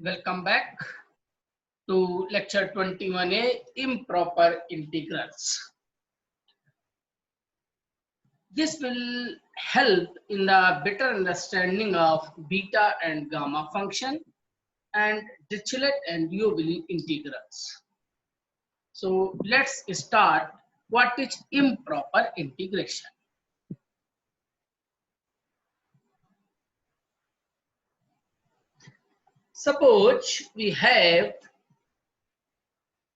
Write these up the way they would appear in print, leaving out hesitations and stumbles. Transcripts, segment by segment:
Welcome back to lecture 21A, improper integrals. This will help in the better understanding of beta and gamma function and Dirichlet and Liouville integrals. So let's start. What is improper integration? Suppose we have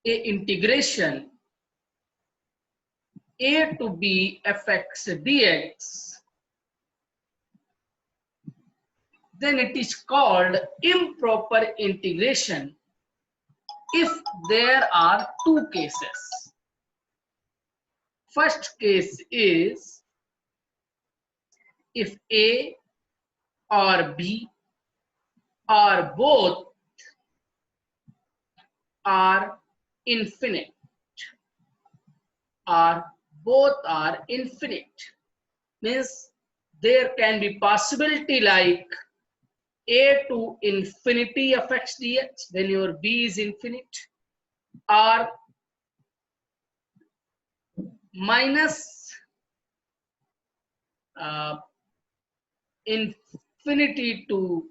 a integration a to b fx dx, then it is called improper integration if there are two cases. First case is if a or b or both are infinite, or both are infinite, means there can be possibility like a to infinity of x dx when your b is infinite, or minus infinity to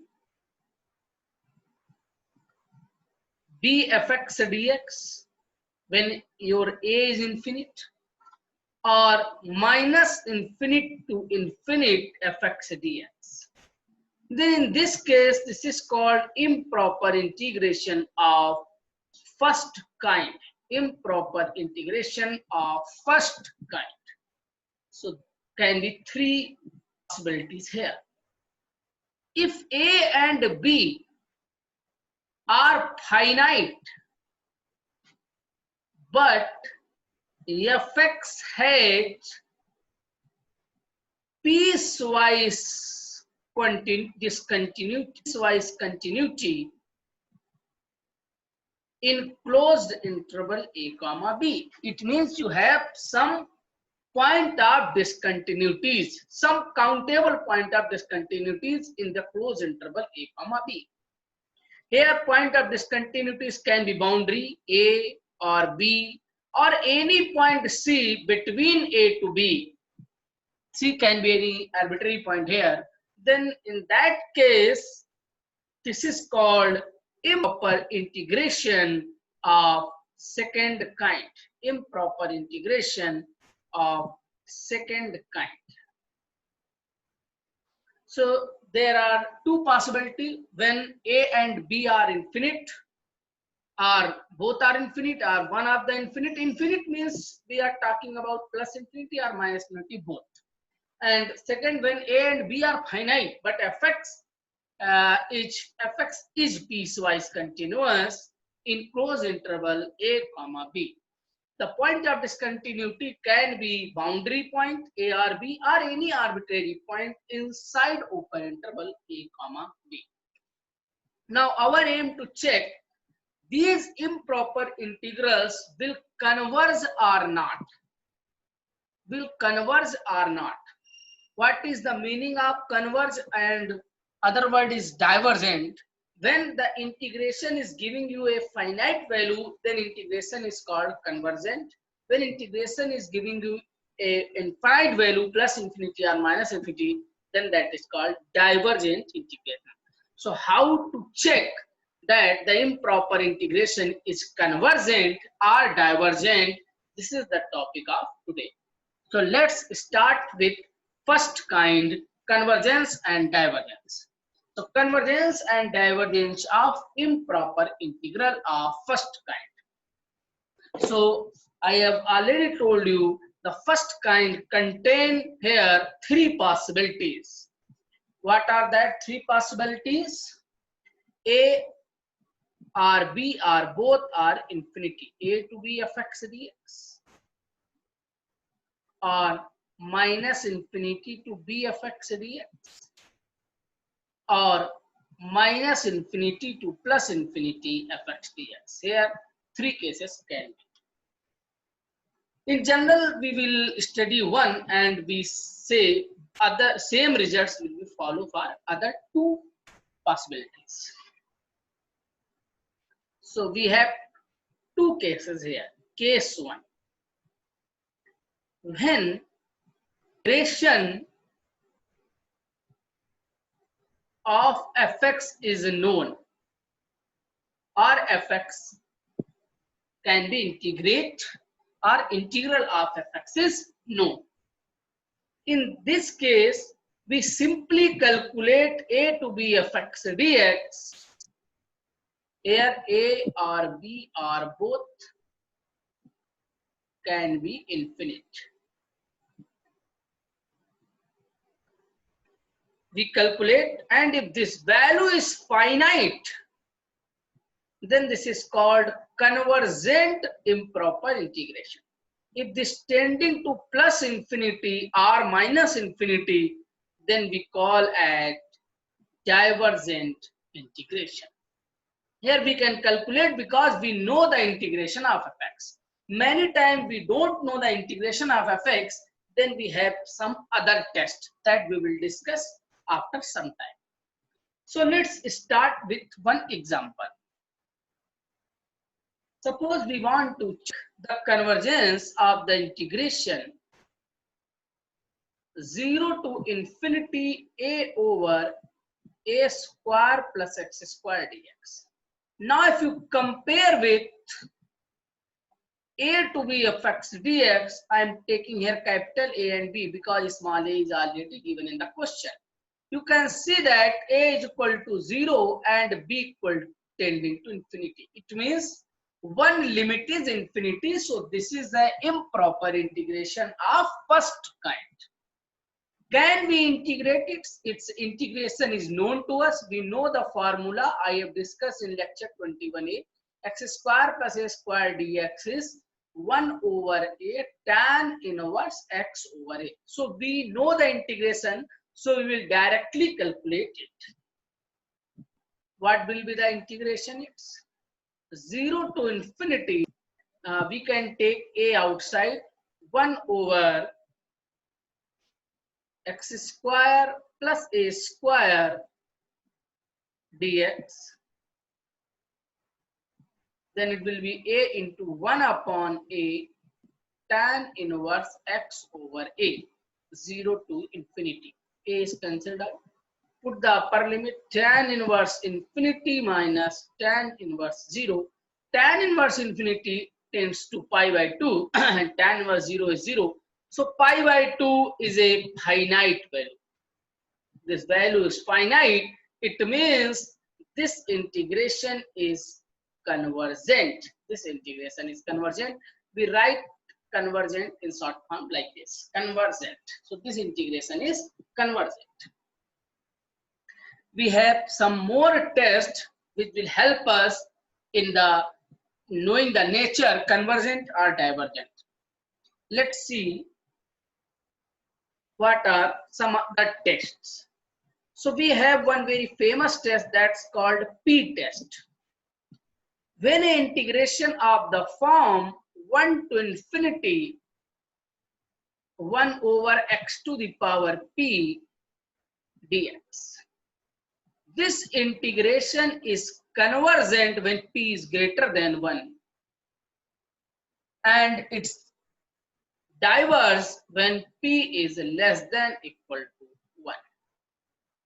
b fx dx when your a is infinite, or minus infinite to infinite fx dx. Then in this case, this is called improper integration of first kind. Improper integration of first kind. So can be three possibilities here. If a and b are finite, but fx has piecewise continuity in closed interval a comma b. It means you have some point of discontinuities, some countable point of discontinuities in the closed interval a comma b. Here point of discontinuities can be boundary a or b or any point c between a to b. C can be any arbitrary point here. Then in that case, this is called improper integration of second kind. Improper integration of second kind. So there are two possibilities when a and b are infinite, or both are infinite, or one of the infinite. Infinite means we are talking about plus infinity or minus infinity, both. And second, when a and b are finite, but fx is piecewise continuous in closed interval a comma b. The point of discontinuity can be boundary point a or b or any arbitrary point inside open interval a comma b. Now our aim to check these improper integrals will converge or not. Will converge or not. What is the meaning of converge and other word is divergent? When the integration is giving you a finite value, then integration is called convergent. When integration is giving you a infinite value plus infinity or minus infinity, then that is called divergent integration. So how to check that the improper integration is convergent or divergent? This is the topic of today. So let's start with first kind, convergence and divergence. So convergence and divergence of improper integral of first kind. So I have already told you the first kind contain here three possibilities. What are that three possibilities? A or b or both are infinity. A to b fx dx, or minus infinity to b fx dx, or minus infinity to plus infinity fx dx. Here three cases can be. In general, we will study one and we say other same results will be followed for other two possibilities. So we have two cases here. Case 1, when duration of fx is known, or fx can be integrate, or integral of fx is known. In this case, we simply calculate a to be fx dx. Here a or b or both can be infinite. We calculate, and if this value is finite, then this is called convergent improper integration. If this tending to plus infinity or minus infinity, then we call it divergent integration. Here we can calculate because we know the integration of fx. Many times we don't know the integration of fx, then we have some other test that we will discuss after some time. So let's start with one example. Suppose we want to check the convergence of the integration 0 to infinity a over a square plus x square dx. Now if you compare with a to be fx dx, I am taking here capital A and B because small a is already given in the question. You can see that a is equal to 0 and b equal tending to infinity. It means one limit is infinity, so this is the improper integration of first kind. Can we integrate it? Its integration is known to us. We know the formula I have discussed in lecture 21a. X square plus a square dx is 1 over a tan inverse x over a. So we know the integration, so we will directly calculate it. What will be the integration? It's 0 to infinity. We can take a outside, 1 over x square plus a square dx. Then it will be a into 1 upon a tan inverse x over a, 0 to infinity. A is cancelled out. Put the upper limit, tan inverse infinity minus tan inverse 0. Tan inverse infinity tends to pi by 2 and tan inverse 0 is 0. So pi by 2 is a finite value. This value is finite. It means this integration is convergent. This integration is convergent. We write convergent in short form like this, convergent. So this integration is convergent. We have some more tests which will help us in the knowing the nature convergent or divergent. Let's see what are some other tests. So we have one very famous test that's called p-test. When an integration of the form 1 to infinity 1 over x to the power p dx. This integration is convergent when p is greater than 1, and it's diverges when p is less than equal to 1.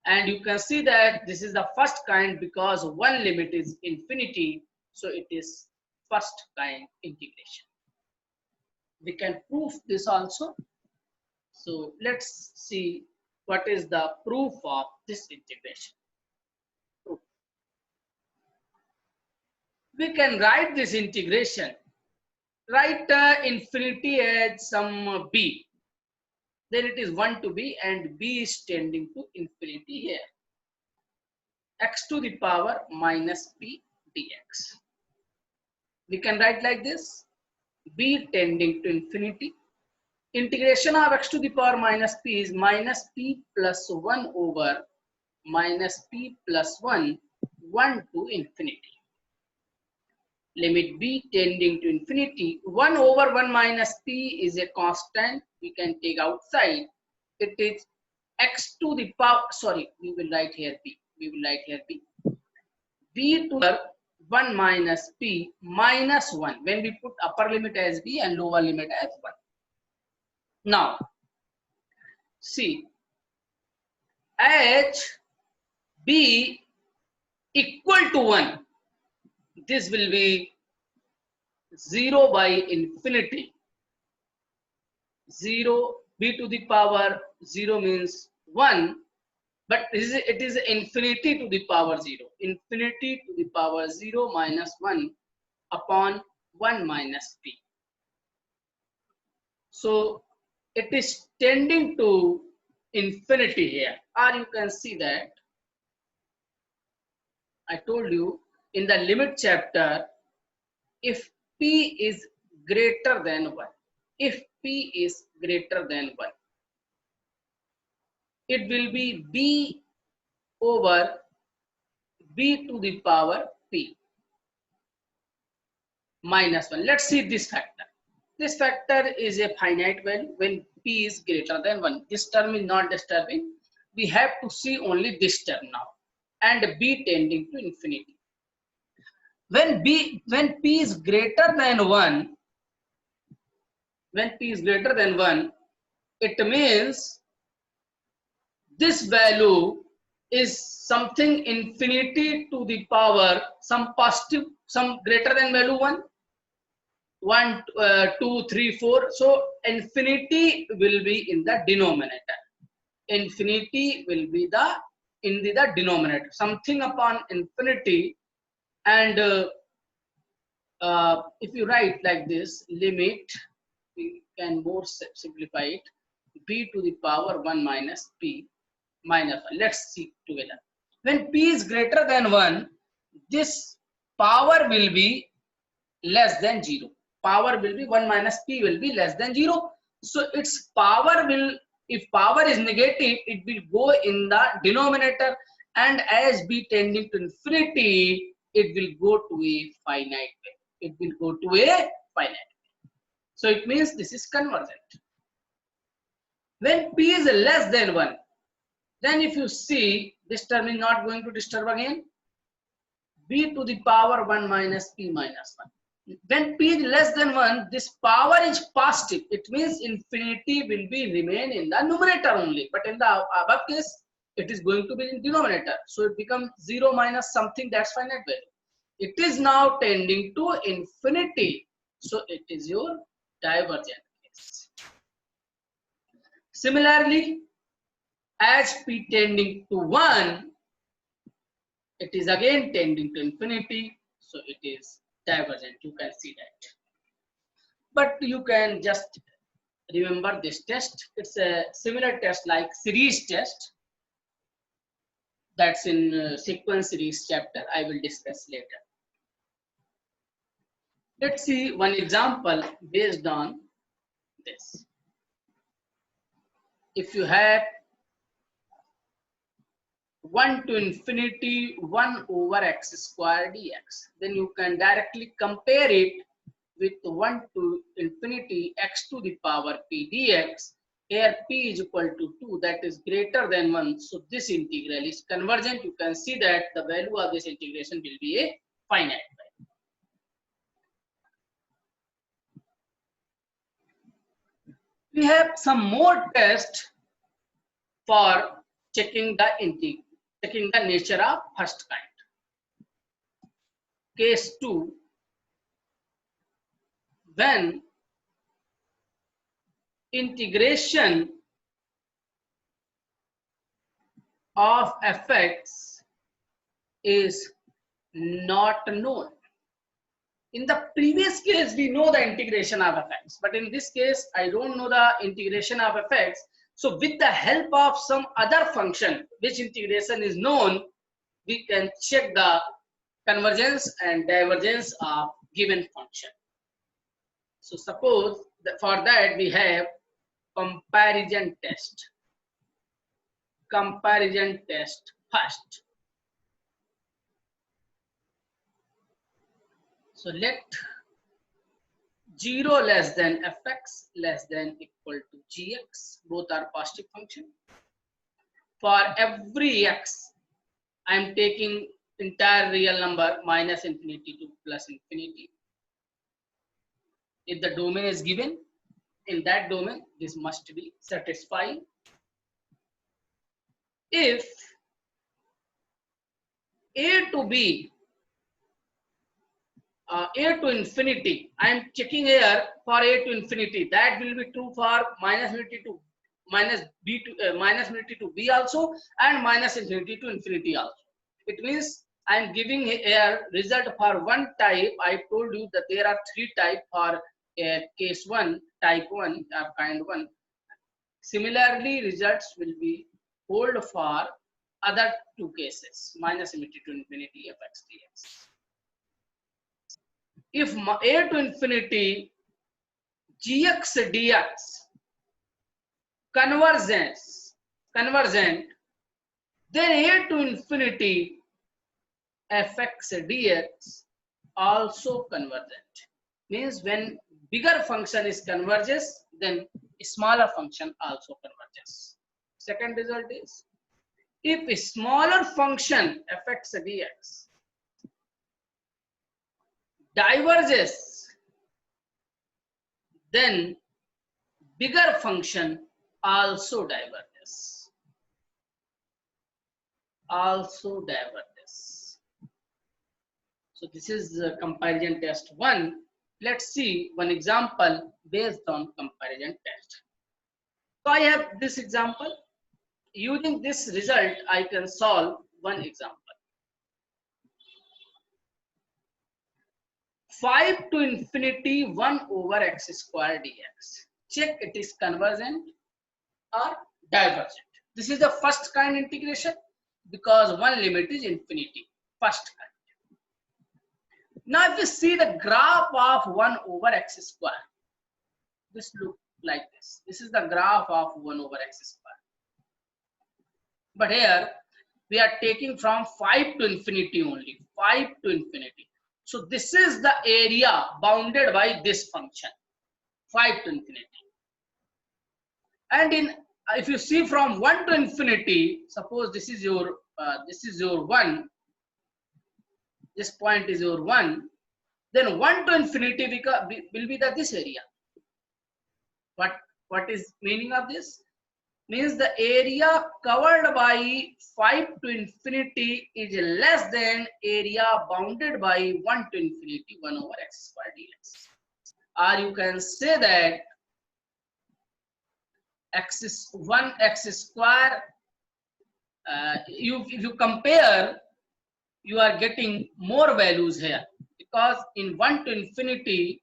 And you can see that this is the first kind because one limit is infinity, so it is first kind integration. We can prove this also. So let's see what is the proof of this integration. We can write this integration. Write infinity as some b. Then it is 1 to b and b is tending to infinity here. X to the power minus p dx. We can write like this. B tending to infinity. Integration of x to the power minus p is minus p plus 1 over minus p plus 1, 1 to infinity. Limit b tending to infinity. 1 over 1 minus p is a constant. We can take outside. It is x to the power, sorry, we will write here b. We will write here b. B to the 1 minus p minus 1 when we put upper limit as b and lower limit as 1. Now, see, h b equal to 1, this will be 0 by infinity. 0, b to the power 0 means 1, but it is infinity to the power 0. Infinity to the power 0 minus 1 upon 1 minus p. So it is tending to infinity here, or you can see that I told you in the limit chapter, if p is greater than 1, if p is greater than 1, it will be b over b to the power p minus 1. Let's see this factor. This factor is a finite value when p is greater than 1. This term is not disturbing. We have to see only this term now, and b tending to infinity. When p is greater than 1, when p is greater than 1, it means this value is something infinity to the power some positive, some greater than value 1, 1, 2, 3, 4. So infinity will be in the denominator. Infinity will be in the denominator. Something upon infinity, and if you write like this, limit, we can more simplify it, b to the power 1 minus p minus 1. Let's see together. When p is greater than 1, this power will be less than 0. Power will be 1 minus p will be less than 0. So its power will, if power is negative, it will go in the denominator, and as b tending to infinity, it will go to a finite way. It will go to a finite way. So it means this is convergent. When p is less than 1, then if you see, this term is not going to disturb again. B to the power 1 minus p minus 1. When p is less than 1, this power is positive. It means infinity will be remain in the numerator only. But in the above case, it is going to be in denominator. So it becomes 0 minus something, that's finite value. It is now tending to infinity. So it is your divergent case. Similarly, as p tending to 1, it is again tending to infinity, so it is divergent. You can see that. But you can just remember this test. It's a similar test like series test. That's in sequence series chapter. I will discuss later. Let's see one example based on this. If you have 1 to infinity 1 over x square dx, then you can directly compare it with 1 to infinity x to the power p dx. Here p is equal to 2, that is greater than 1. So this integral is convergent. You can see that the value of this integration will be a finite value. We have some more tests for checking the nature of first kind. Case 2, when integration of fx is not known. In the previous case, we know the integration of fx, but in this case, I don't know the integration of fx. So with the help of some other function, which integration is known, we can check the convergence and divergence of given function. So suppose that for that we have comparison test. Comparison test first. So let 0 less than fx less than equal to gx. Both are positive function. For every x, I am taking entire real number minus infinity to plus infinity. If the domain is given, in that domain, this must be satisfied. If A to B, A to infinity, I am checking here for A to infinity. That will be true for minus infinity to minus B to minus infinity to B also, and minus infinity to infinity also. It means I am giving a result for one type. I told you that there are three types for case 1, type 1, kind 1. Similarly, results will be hold for other two cases, minus infinity to infinity fx dx. If A to infinity gx dx convergent, then A to infinity fx dx also convergent. Means when bigger function is converges, then smaller function also converges. Second result is, if a smaller function fx dx diverges, then bigger function also diverges. So this is comparison test 1. Let's see one example based on comparison test. So I have this example. Using this result, I can solve one example. 5 to infinity 1 over x square dx. Check it is convergent or divergent. This is the first kind integration because one limit is infinity. First kind. Now if you see the graph of 1 over x square, this looks like this. This is the graph of 1 over x square. But here we are taking from 5 to infinity only. 5 to infinity. So this is the area bounded by this function, 5 to infinity. And in if you see from 1 to infinity, suppose this is your 1, this point is your 1, then 1 to infinity will be this area. What is meaning of this? Means the area covered by 5 to infinity is less than area bounded by 1 to infinity 1 over x square dx. Or you can say that x square, if you compare, you are getting more values here, because in 1 to infinity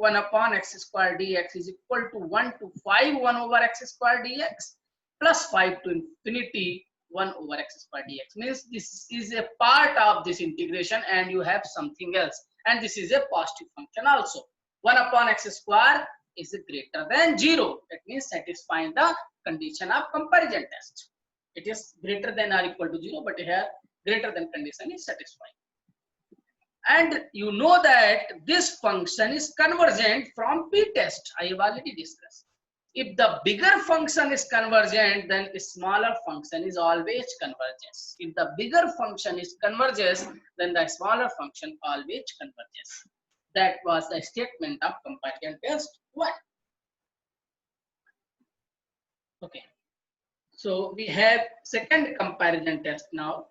1 upon x square dx is equal to 1 to 5 1 over x square dx plus 5 to infinity 1 over x square dx. Means this is a part of this integration and you have something else, and this is a positive function also. 1 upon x square is greater than 0. That means satisfying the condition of comparison test. It is greater than or equal to 0, but here greater than condition is satisfying. And you know that this function is convergent from p-test. I have already discussed. If the bigger function is convergent, then a smaller function is always converges. If the bigger function is converges, then the smaller function always converges. That was the statement of comparison test 1. Okay. So we have second comparison test now.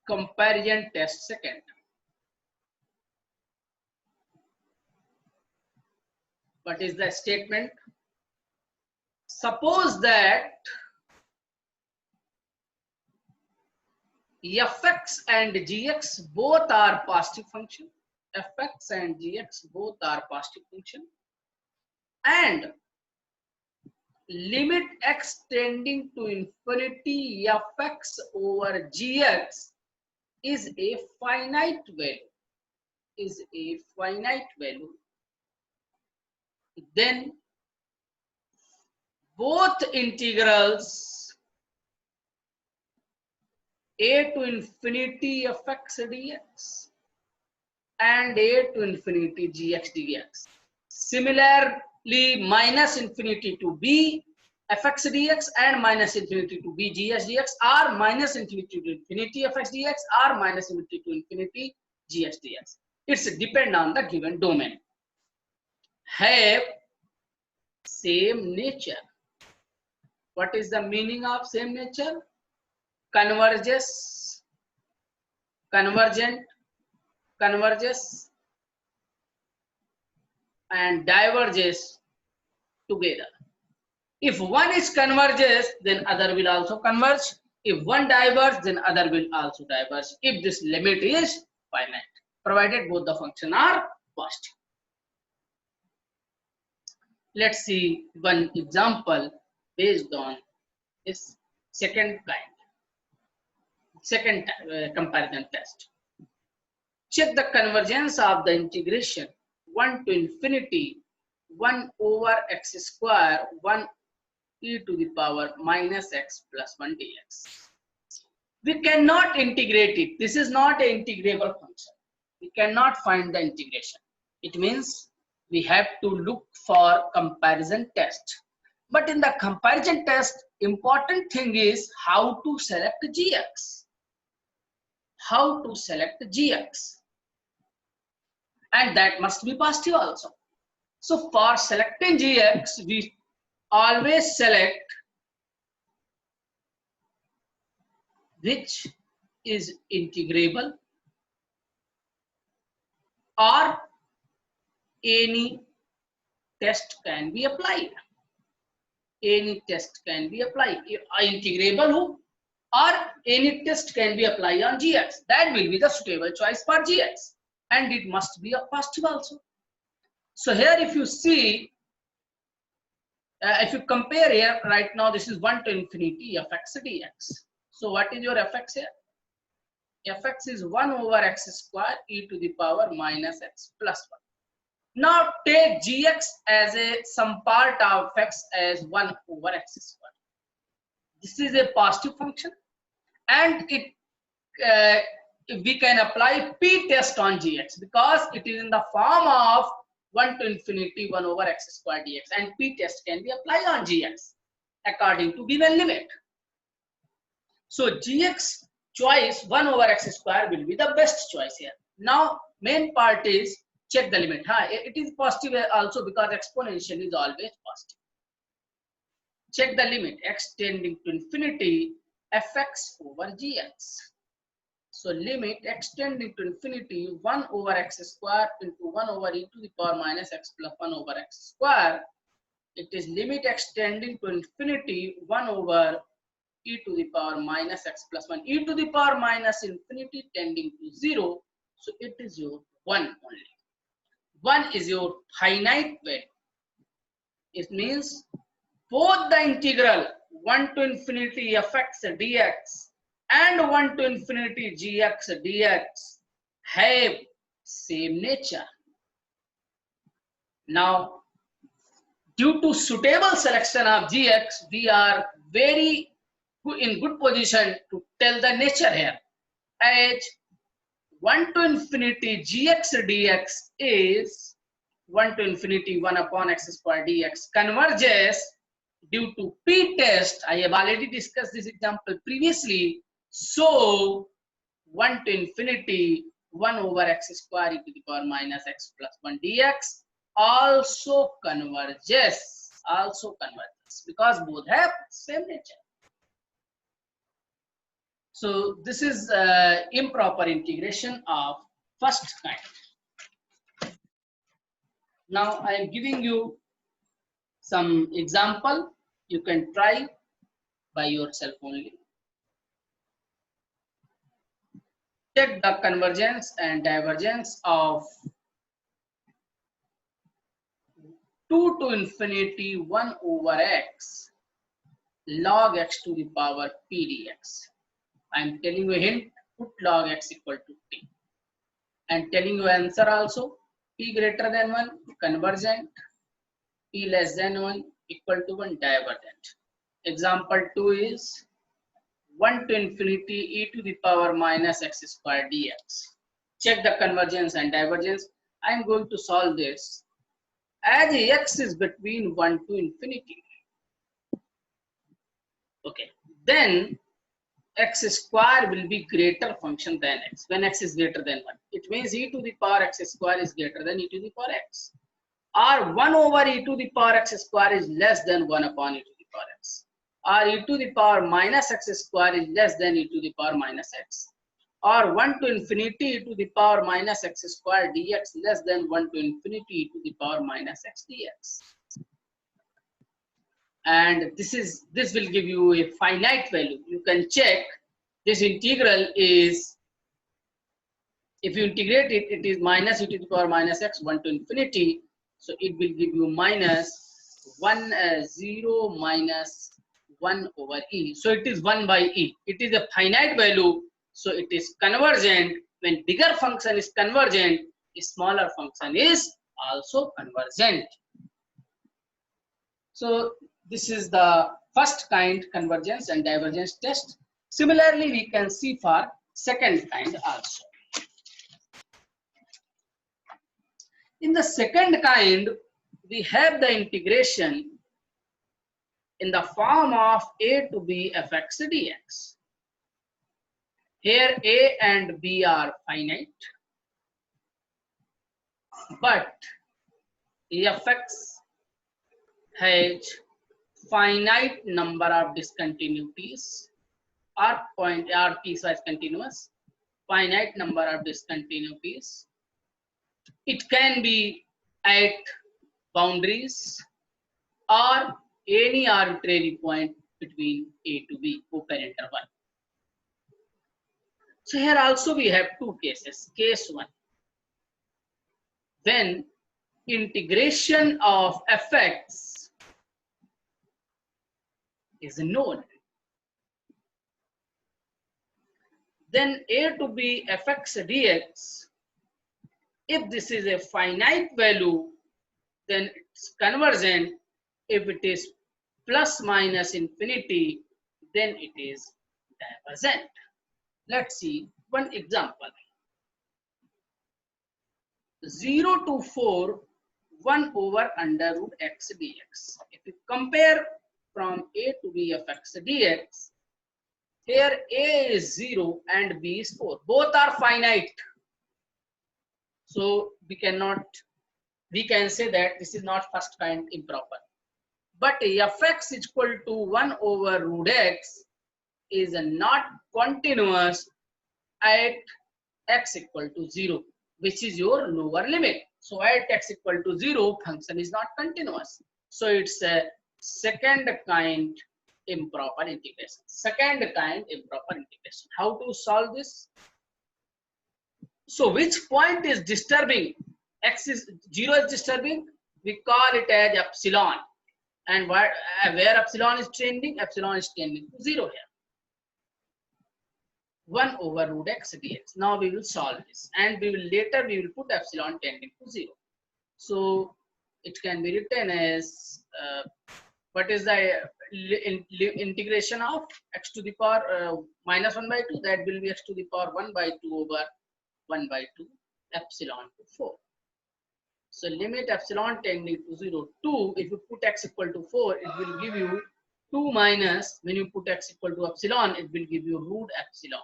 Comparison test second. What is the statement? Suppose that fx and gx both are positive function. Fx and gx both are positive function, and limit x tending to infinity fx over gx is a finite value. Then both integrals a to infinity fx dx and a to infinity gx dx. Similarly, minus infinity to b fx dx and minus infinity to b gs dx, or minus infinity to infinity fx dx, or minus infinity to infinity gs dx. It's depend on the given domain. Have same nature. What is the meaning of same nature? Converges, convergent, converges, and diverges together. If one is converges, then other will also converge. If one diverges, then other will also diverge. If this limit is finite, provided both the functions are positive. Let's see one example based on this second comparison test. Check the convergence of the integration 1 to infinity 1 over x square 1 e to the power minus x plus 1 dx. We cannot integrate it. This is not an integrable function. We cannot find the integration. It means we have to look for comparison test. But in the comparison test, important thing is how to select gx. How to select gx. And that must be positive also. So for selecting gx, we always select which is integrable or any test can be applied. Any test can be applied. Integrable or any test can be applied on gx. That will be the suitable choice for gx. And it must be a positive also. So here if you see, if you compare here, right now this is 1 to infinity fx dx. So what is your fx here? Fx is 1 over x square e to the power minus x plus 1. Now take gx as some part of x as 1 over x square. This is a positive function, and we can apply p test on gx because it is in the form of 1 to infinity 1 over x square dx, and p test can be applied on gx according to given limit. So gx choice 1 over x square will be the best choice here. Now main part is check the limit. It is positive also because exponential is always positive. Check the limit x tending to infinity fx over gx. So limit x tending to infinity 1 over x square into 1 over e to the power minus x plus 1 over x square. It is limit x tending to infinity 1 over e to the power minus x plus 1. E to the power minus infinity tending to 0. So it is your 1 only. 1 is your finite value. It means both the integral 1 to infinity fx dx and 1 to infinity gx dx have same nature. Now, due to suitable selection of gx, we are very in good position to tell the nature here. As 1 to infinity gx dx is 1 to infinity 1 upon x square dx converges due to p test. I have already discussed this example previously. So 1 to infinity 1 over x square e to the power minus x plus 1 dx also converges because both have same nature. So this is improper integration of first kind. Now I am giving you some example. You can try by yourself only. Check the convergence and divergence of 2 to infinity 1 over x log x to the power p dx. I am telling you a hint, put log x equal to t. And telling you answer also, p greater than 1 convergent, p less than 1 equal to 1 divergent. Example 2 is 1 to infinity e to the power minus x square dx. Check the convergence and divergence. I am going to solve this. As x is between 1 to infinity, then x square will be greater function than x when x is greater than 1. It means e to the power x square is greater than e to the power x. Or 1 over e to the power x square is less than 1 upon e to the power x. Or e to the power minus x square is less than e to the power minus x. Or 1 to infinity e to the power minus x square dx less than 1 to infinity e to the power minus x dx. And this will give you a finite value. You can check this integral is, if you integrate it, it is minus e to the power minus x 1 to infinity. So it will give you minus 0 minus 1 over e. So it is 1 by e. It is a finite value. So it is convergent. When bigger function is convergent, a smaller function is also convergent. So this is the first kind convergence and divergence test. Similarly, we can see for second kind also. In the second kind, we have the integration in the form of a to b fx dx. Here a and b are finite, but fx has finite number of discontinuities or piecewise continuous, finite number of discontinuities. It can be at boundaries or any arbitrary point between a to b, open interval. So here also we have two cases. Case 1, when integration of fx is known, then a to b fx dx, if this is a finite value, then it's convergent. If it is plus minus infinity, then it is divergent. Let's see one example. 0 to 4, 1 over under root x dx. If you compare from a to b of x dx, here a is 0 and b is 4. Both are finite. So we can say that this is not first kind improper. But fx is equal to 1 over root x is not continuous at x equal to 0, which is your lower limit. So at x equal to 0, function is not continuous. So it's a second kind improper integration. Second kind improper integration. How to solve this? So which point is disturbing? X is 0 is disturbing. We call it as epsilon. And where epsilon is tending? Epsilon is tending to 0 here. 1 over root x dx. Now we will solve this, and we will put epsilon tending to 0. So it can be written as what is the integration of x to the power minus 1 by 2? That will be x to the power 1 by 2 over 1 by 2 epsilon to 4. So limit epsilon tending to 0, 2. If you put x equal to 4, it will give you 2 minus, when you put x equal to epsilon, it will give you root epsilon.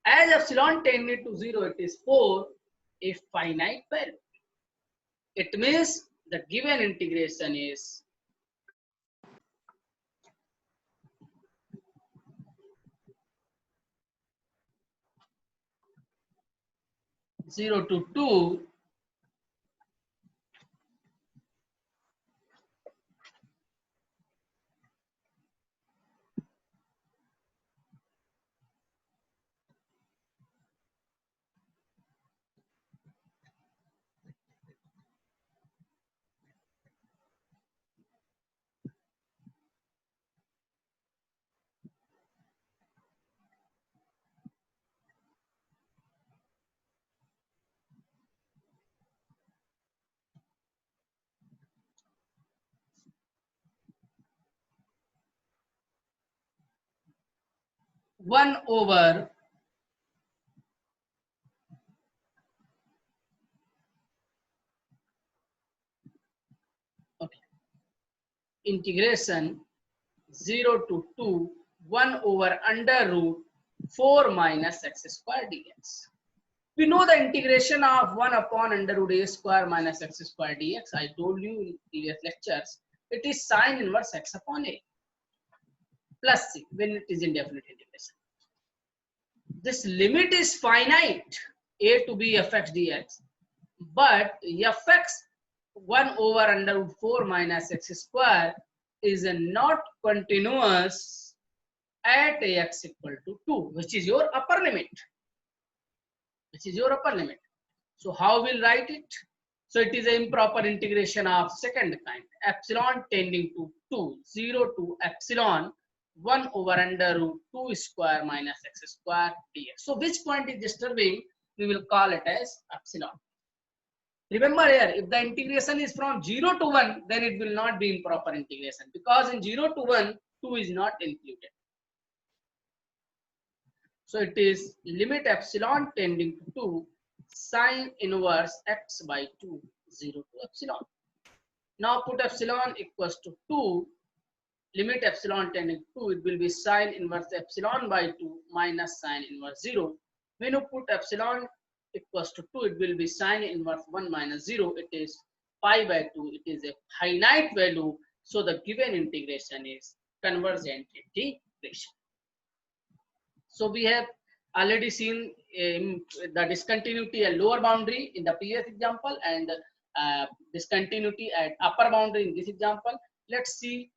As epsilon tending to 0, it is 4, a finite value. It means the given integration is zero to 2 1 over integration 0 to 2, 1 over under root 4 minus x square dx. We know the integration of 1 upon under root a square minus x square dx. I told you in previous lectures, it is sine inverse x upon a plus c when it is indefinite integration. This limit is finite, a to b fx dx, but fx 1 over under root 4 minus x square is not continuous at x equal to 2, which is your upper limit. So how we'll write it? So it is an improper integration of second kind. Epsilon tending to 2, 0 to epsilon 1 over under root 2 square minus x square dx. So which point is disturbing? We will call it as epsilon. Remember here, if the integration is from 0 to 1, then it will not be improper integration, because in 0 to 1, 2 is not included. So it is limit epsilon tending to 2 sine inverse x by 2, 0 to epsilon. Now put epsilon equals to 2, limit epsilon tending to 2, it will be sine inverse epsilon by 2 minus sine inverse 0. When you put epsilon equals to 2, it will be sine inverse 1 minus 0. It is pi by 2. It is a finite value. So the given integration is convergent integration. So we have already seen the discontinuity at lower boundary in the previous example, and discontinuity at upper boundary in this example. Let's see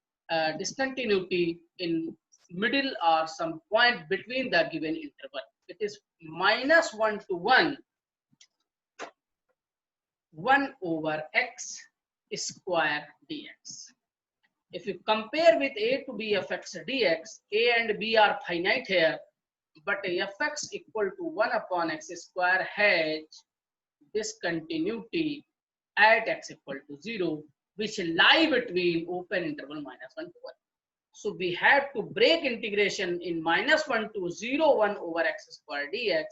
discontinuity in middle or some point between the given interval. It is minus 1 to 1, 1 over x square dx. If you compare with a to b fx dx, a and b are finite here, but fx equal to 1 upon x square has discontinuity at x equal to 0, which lie between open interval minus 1 to 1. So we have to break integration in minus 1 to 0, 1 over x square dx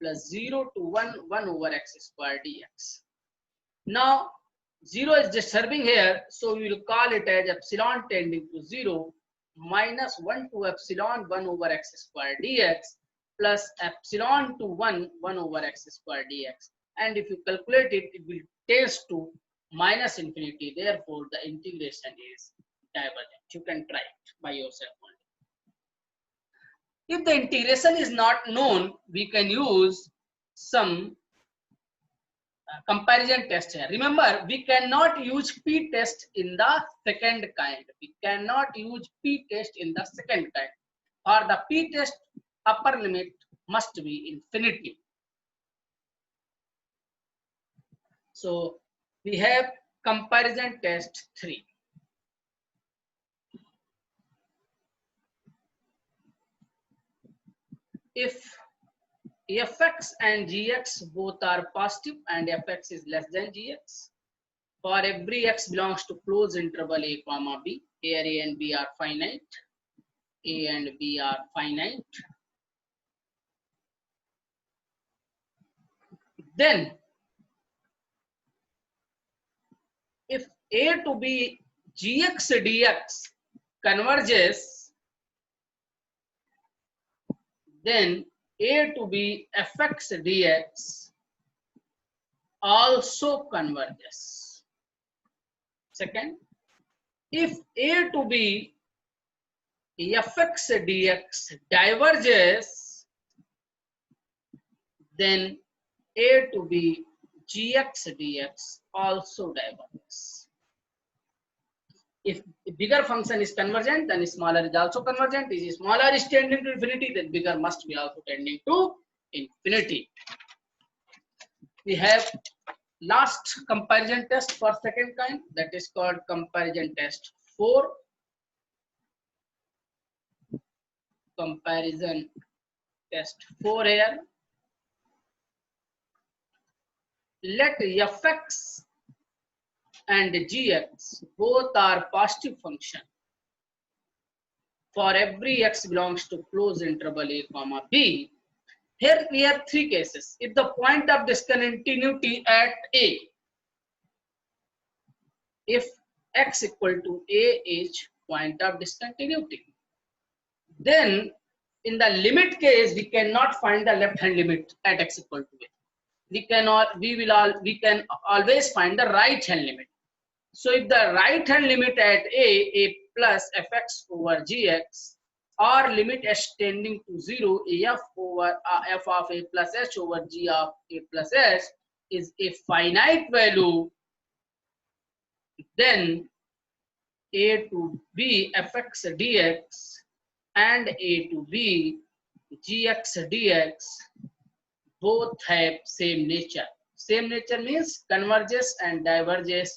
plus 0 to 1, 1 over x square dx. Now 0 is disturbing here, so we will call it as epsilon tending to 0 minus 1 to epsilon 1 over x square dx plus epsilon to 1, 1 over x square dx. And if you calculate it, it will tend to minus infinity. Therefore, the integration is divergent. You can try it by yourself only. If the integration is not known, we can use some comparison test here. Remember, we cannot use p-test in the second kind. We cannot use p-test in the second kind. For the p-test, upper limit must be infinity. So we have comparison test 3. If fx and gx both are positive and fx is less than gx, for every x belongs to closed interval a comma b, here a and b are finite, a and b are finite, then if a to b gx dx converges, then a to b fx dx also converges. Second, if a to b fx dx diverges, then a to b gx dx also diverges. If bigger function is convergent, then smaller is also convergent. If smaller is tending to infinity, then bigger must be also tending to infinity. We have last comparison test for second kind, that is called comparison test 4. Comparison test 4 here. Let fx and gx both are positive function for every x belongs to closed interval a comma b. Here we have 3 cases. If the point of discontinuity at a, if x equal to a is point of discontinuity. Then in the limit case, we cannot find the left hand limit at x equal to a. We can always find the right hand limit. So if the right hand limit at a plus fx over gx, or limit h tending to 0, f over f of a plus h over g of a plus h is a finite value, then a to b fx dx and a to b gx dx both have same nature. Same nature means converges and diverges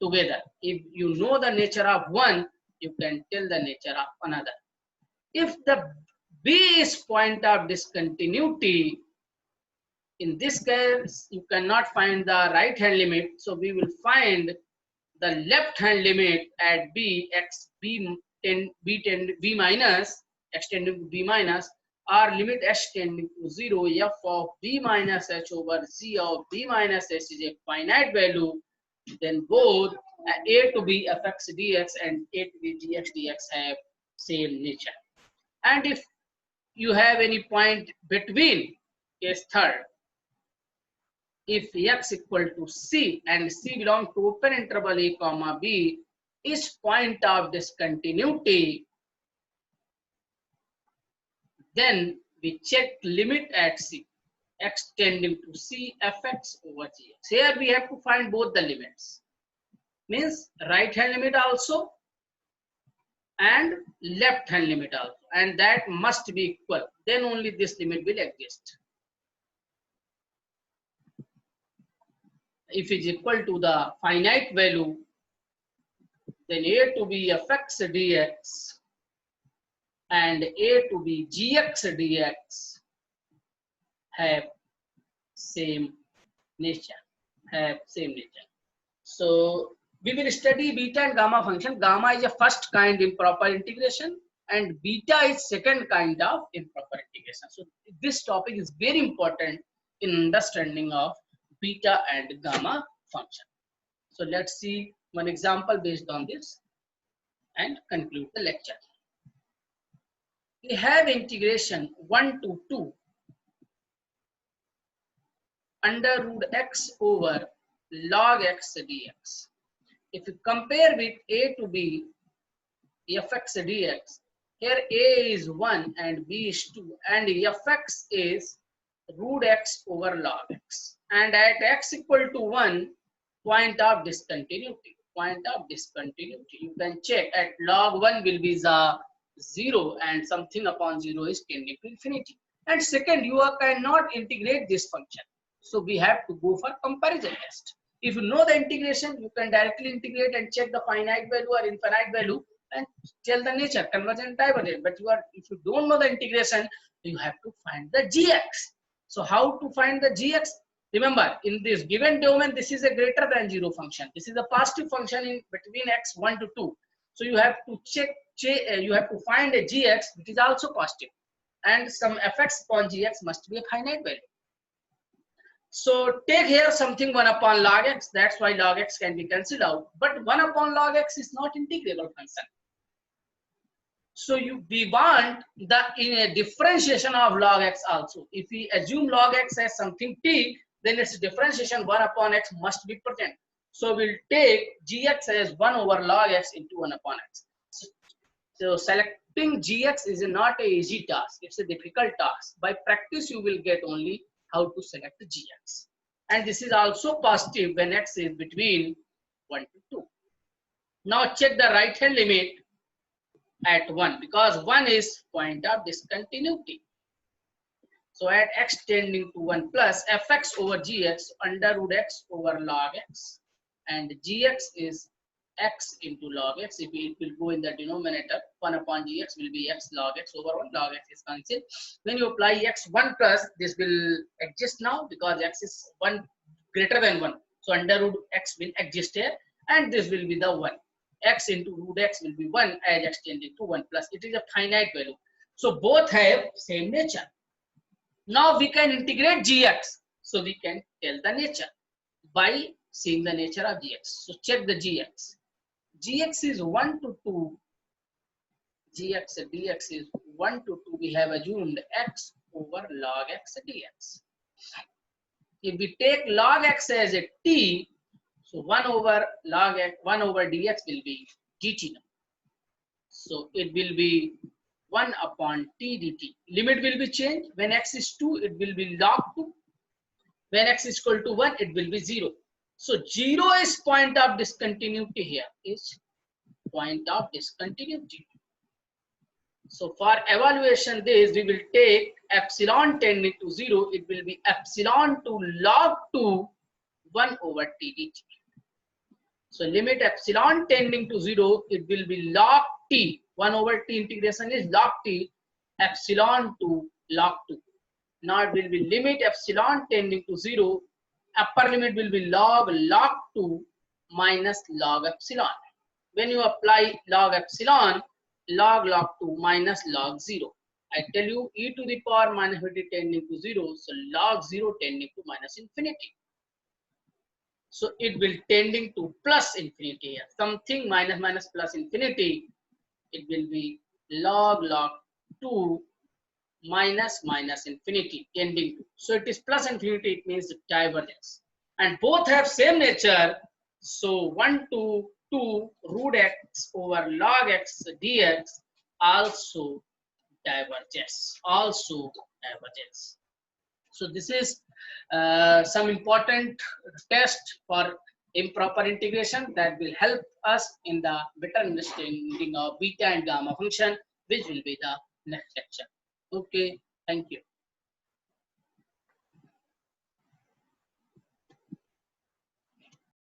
together. If you know the nature of one, you can tell the nature of another. If the b is point of discontinuity, in this case you cannot find the right hand limit, so we will find the left hand limit at b x b minus x tending to b minus, or limit h tending to 0, f of b minus h over g of b minus h is a finite value, then both a to b fx dx and a to b gx dx have same nature. And if you have any point between, case third, if x equal to c and c belong to open interval a comma b is point of discontinuity, then we check limit at c, x tending to c fx over gx. Here we have to find both the limits, means right hand limit also and left hand limit also, and that must be equal, then only this limit will exist. If it is equal to the finite value, then a to b fx dx and a to b gx dx have same nature. So we will study beta and gamma function. Gamma is a first kind improper integration and beta is second kind of improper integration. So this topic is very important in understanding of beta and gamma function. So let's see one example based on this and conclude the lecture. We have integration 1 to 2 under root x over log x dx. If you compare with a to b fx dx, here a is 1 and b is 2 and fx is root x over log x, and at x equal to 1, point of discontinuity. You can check at log 1 will be the 0 and something upon 0 is tending to infinity. And second, you cannot integrate this function, so we have to go for comparison test. If you know the integration, you can directly integrate and check the finite value or infinite value and tell the nature, convergent, divergent. But if you don't know the integration, you have to find the gx. So how to find the gx? Remember, in this given domain, this is a greater than 0 function. This is a positive function in between x 1 to 2. So you have to you have to find a gx which is also positive, and some fx upon gx must be a finite value. So take here something 1 upon log x. That's why log x can be cancelled out. But 1 upon log x is not integrable function. So we want the in a differentiation of log x also. If we assume log x as something t, then its differentiation 1 upon x must be present. So we'll take gx as 1 over log x into 1 upon x. So selecting gx is not a easy task. It's a difficult task. By practice, you will get only how to select the gx. And this is also positive when x is between 1 to 2. Now check the right hand limit at 1, because 1 is point of discontinuity. So at x tending to 1 plus fx over gx under root x over log x, and gx is x into log x. If it will go in the denominator, 1 upon gx will be x log x over 1, log x is cancelled. When you apply x 1 plus, this will exist now because x is 1 greater than 1. So under root x will exist here, and this will be the 1. X into root x will be 1 as x tending to 1 plus. It is a finite value. So both have same nature. Now we can integrate gx. So we can tell the nature by seeing the nature of gx. So check the gx. Gx is 1 to 2 gx dx is 1 to 2, we have assumed x over log x dx. If we take log x as a t, so 1 over log x, 1 over dx will be dt now. So it will be 1 upon t dt. Limit will be changed. When x is 2, it will be log 2. When x is equal to 1, it will be 0. So 0 is point of discontinuity here, is point of discontinuity. So for evaluation this, we will take epsilon tending to 0, it will be epsilon to log 2 1 over t dt. So limit epsilon tending to 0, it will be log t, 1 over t integration is log t, epsilon to log 2. Now it will be limit epsilon tending to 0, upper limit will be log 2 minus log epsilon. When you apply log epsilon, log 2 minus log 0. I tell you e to the power minus infinity tending to 0, so log 0 tending to minus infinity. So it will tending to plus infinity here. Something minus plus infinity, it will be log 2 minus infinity tending to. So it is plus infinity, it means divergence. And both have same nature. So 1 to 2 root x over log x dx also diverges. So this is some important test for improper integration that will help us in the better understanding of beta and gamma function, which will be the next lecture. Okay, thank you.